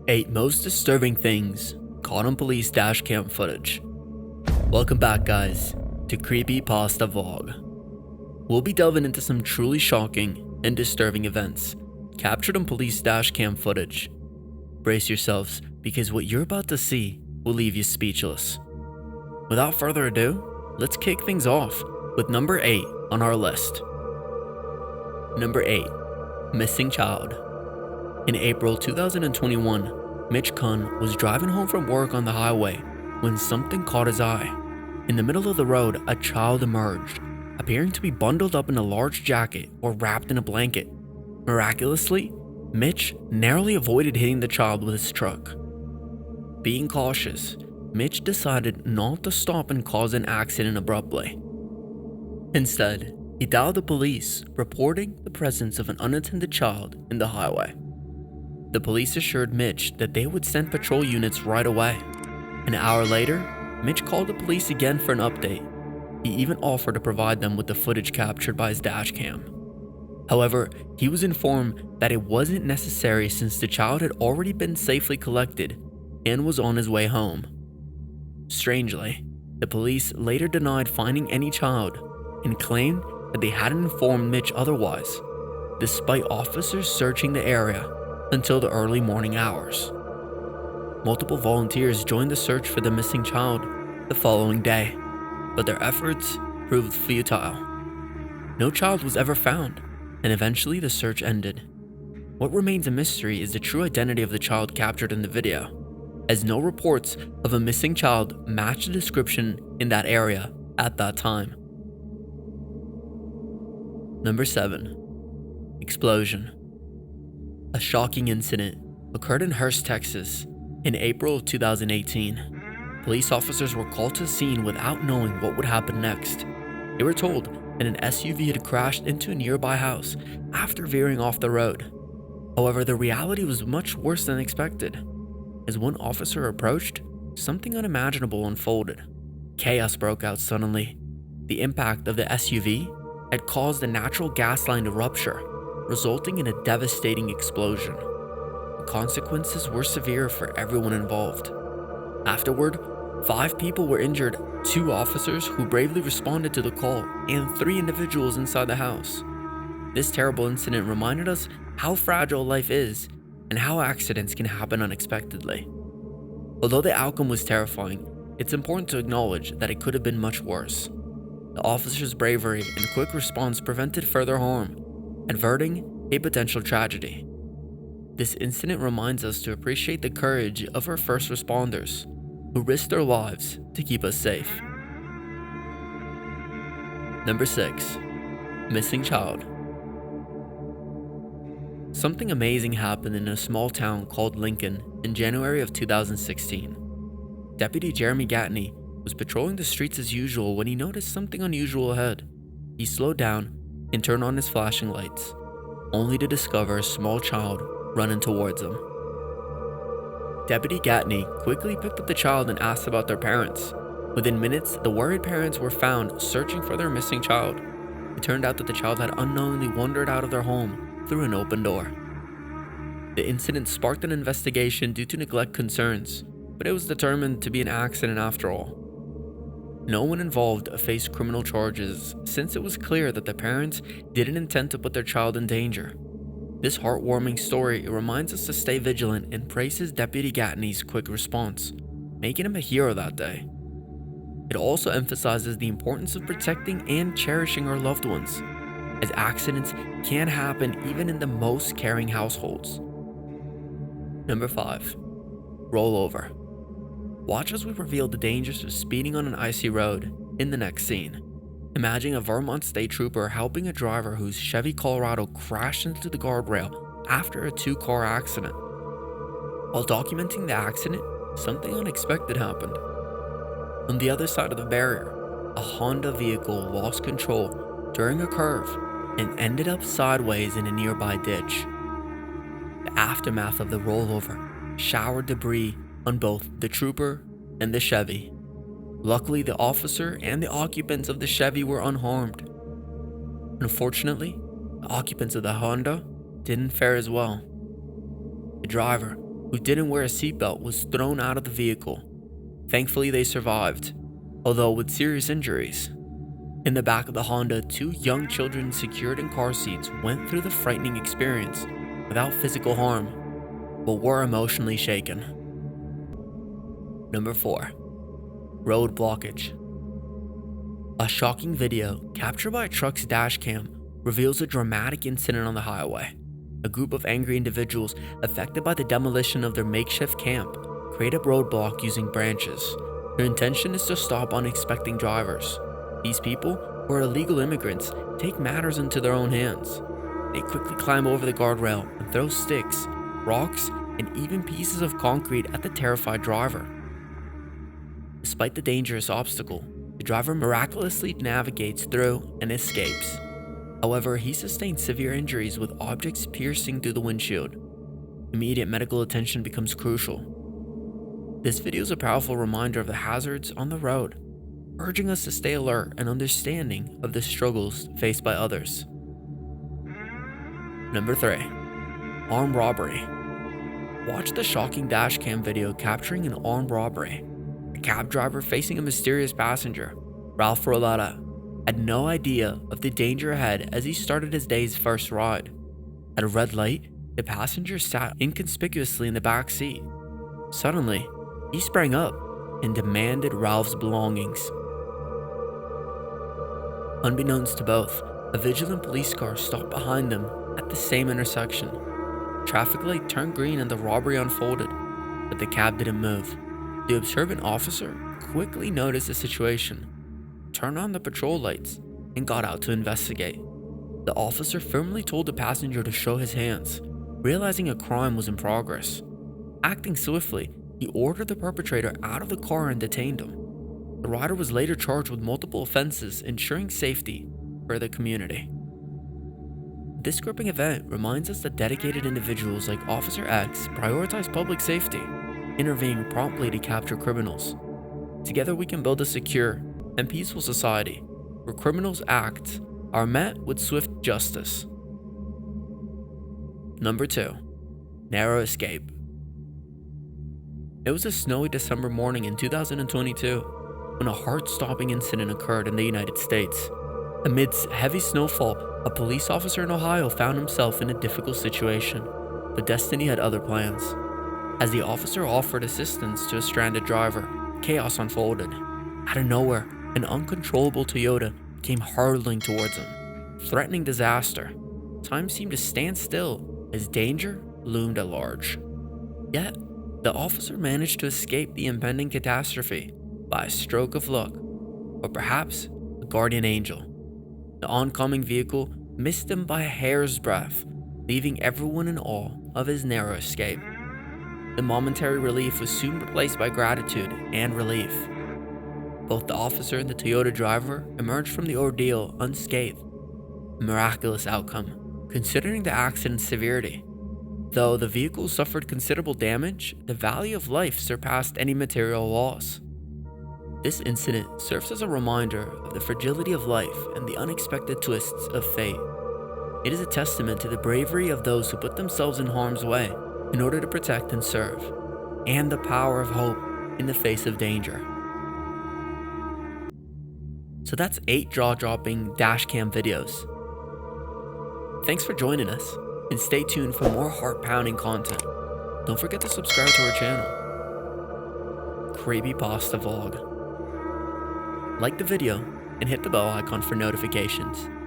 8 most disturbing things caught on police dashcam footage. Welcome back, guys, to Creepypasta Vlog. We'll be delving into some truly shocking and disturbing events captured on police dashcam footage. Brace yourselves, because what you're about to see will leave you speechless. Without further ado, let's kick things off with number 8 on our list. Number 8. Missing child. In April 2021, Mitch Kunn was driving home from work on the highway when something caught his eye. In the middle of the road, a child emerged, appearing to be bundled up in a large jacket or wrapped in a blanket. Miraculously, Mitch narrowly avoided hitting the child with his truck. Being cautious, Mitch decided not to stop and cause an accident abruptly. Instead, he dialed the police, reporting the presence of an unattended child in the highway. The police assured Mitch that they would send patrol units right away. An hour later, Mitch called the police again for an update. He even offered to provide them with the footage captured by his dashcam. However, he was informed that it wasn't necessary since the child had already been safely collected and was on his way home. Strangely, the police later denied finding any child and claimed that they hadn't informed Mitch otherwise, despite officers searching the area until the early morning hours. Multiple volunteers joined the search for the missing child the following day, but their efforts proved futile. No child was ever found, and eventually the search ended. What remains a mystery is the true identity of the child captured in the video, as no reports of a missing child match the description in that area at that time. Number 7. Explosion. A shocking incident occurred in Hurst, Texas, in April of 2018. Police officers were called to the scene without knowing what would happen next. They were told that an SUV had crashed into a nearby house after veering off the road. However, the reality was much worse than expected. As one officer approached, something unimaginable unfolded. Chaos broke out suddenly. The impact of the SUV had caused the natural gas line to rupture, resulting in a devastating explosion. The consequences were severe for everyone involved. Afterward, 5 people were injured, 2 officers who bravely responded to the call, and 3 individuals inside the house. This terrible incident reminded us how fragile life is and how accidents can happen unexpectedly. Although the outcome was terrifying, it's important to acknowledge that it could have been much worse. The officers' bravery and quick response prevented further harm, averting a potential tragedy. This incident reminds us to appreciate the courage of our first responders, who risked their lives to keep us safe. Number 6. Missing child. Something amazing happened in a small town called Lincoln in January of 2016. Deputy Jeremy Gatney was patrolling the streets as usual when he noticed something unusual ahead. He slowed down and turned on his flashing lights, only to discover a small child running towards him. Deputy Gatney quickly picked up the child and asked about their parents. Within minutes, the worried parents were found searching for their missing child. It turned out that the child had unknowingly wandered out of their home through an open door. The incident sparked an investigation due to neglect concerns, but it was determined to be an accident after all. No one involved faced criminal charges since it was clear that the parents didn't intend to put their child in danger. This heartwarming story reminds us to stay vigilant and praises Deputy Gatney's quick response, making him a hero that day. It also emphasizes the importance of protecting and cherishing our loved ones, as accidents can happen even in the most caring households. Number 5. Rollover. Watch as we reveal the dangers of speeding on an icy road in the next scene. Imagine a Vermont state trooper helping a driver whose Chevy Colorado crashed into the guardrail after a 2-car accident. While documenting the accident, something unexpected happened. On the other side of the barrier, a Honda vehicle lost control during a curve and ended up sideways in a nearby ditch. The aftermath of the rollover showered debris on both the trooper and the Chevy. Luckily, the officer and the occupants of the Chevy were unharmed. Unfortunately, the occupants of the Honda didn't fare as well. The driver, who didn't wear a seatbelt was thrown out of the vehicle. Thankfully, they survived, although with serious injuries. In the back of the Honda, 2 young children secured in car seats went through the frightening experience without physical harm, but were emotionally shaken. Number 4. Road blockage. A shocking video captured by a truck's dashcam reveals a dramatic incident on the highway. A group of angry individuals affected by the demolition of their makeshift camp create a roadblock using branches. Their intention is to stop unexpecting drivers. These people, who are illegal immigrants, take matters into their own hands. They quickly climb over the guardrail and throw sticks, rocks, and even pieces of concrete at the terrified driver. Despite the dangerous obstacle, the driver miraculously navigates through and escapes. However, he sustains severe injuries with objects piercing through the windshield. Immediate medical attention becomes crucial. This video is a powerful reminder of the hazards on the road, urging us to stay alert and understanding of the struggles faced by others. Number 3. Armed robbery. Watch the shocking dashcam video capturing an armed robbery. A cab driver facing a mysterious passenger, Ralph Roletta, had no idea of the danger ahead as he started his day's first ride. At a red light, the passenger sat inconspicuously in the back seat. Suddenly, he sprang up and demanded Ralph's belongings. Unbeknownst to both, a vigilant police car stopped behind them at the same intersection. The traffic light turned green and the robbery unfolded, but the cab didn't move. The observant officer quickly noticed the situation, turned on the patrol lights, and got out to investigate. The officer firmly told the passenger to show his hands, realizing a crime was in progress. Acting swiftly, he ordered the perpetrator out of the car and detained him. The rider was later charged with multiple offenses, ensuring safety for the community. This gripping event reminds us that dedicated individuals like Officer X prioritize public safety, intervening promptly to capture criminals. Together we can build a secure and peaceful society where criminals' acts are met with swift justice. Number 2. Narrow escape. It was a snowy December morning in 2022 when a heart-stopping incident occurred in the United States. Amidst heavy snowfall, a police officer in Ohio found himself in a difficult situation, but destiny had other plans. As the officer offered assistance to a stranded driver, chaos unfolded. Out of nowhere, an uncontrollable Toyota came hurtling towards him, threatening disaster. Time seemed to stand still as danger loomed at large. Yet, the officer managed to escape the impending catastrophe by a stroke of luck, or perhaps a guardian angel. The oncoming vehicle missed him by a hair's breadth, leaving everyone in awe of his narrow escape. The momentary relief was soon replaced by gratitude and relief. Both the officer and the Toyota driver emerged from the ordeal unscathed, a miraculous outcome, considering the accident's severity. Though the vehicle suffered considerable damage, the value of life surpassed any material loss. This incident serves as a reminder of the fragility of life and the unexpected twists of fate. It is a testament to the bravery of those who put themselves in harm's way in order to protect and serve, and the power of hope in the face of danger. So that's 8 jaw-dropping dashcam videos. Thanks for joining us, and stay tuned for more heart-pounding content. Don't forget to subscribe to our channel, Creepypasta Vlog. Like the video and hit the bell icon for notifications.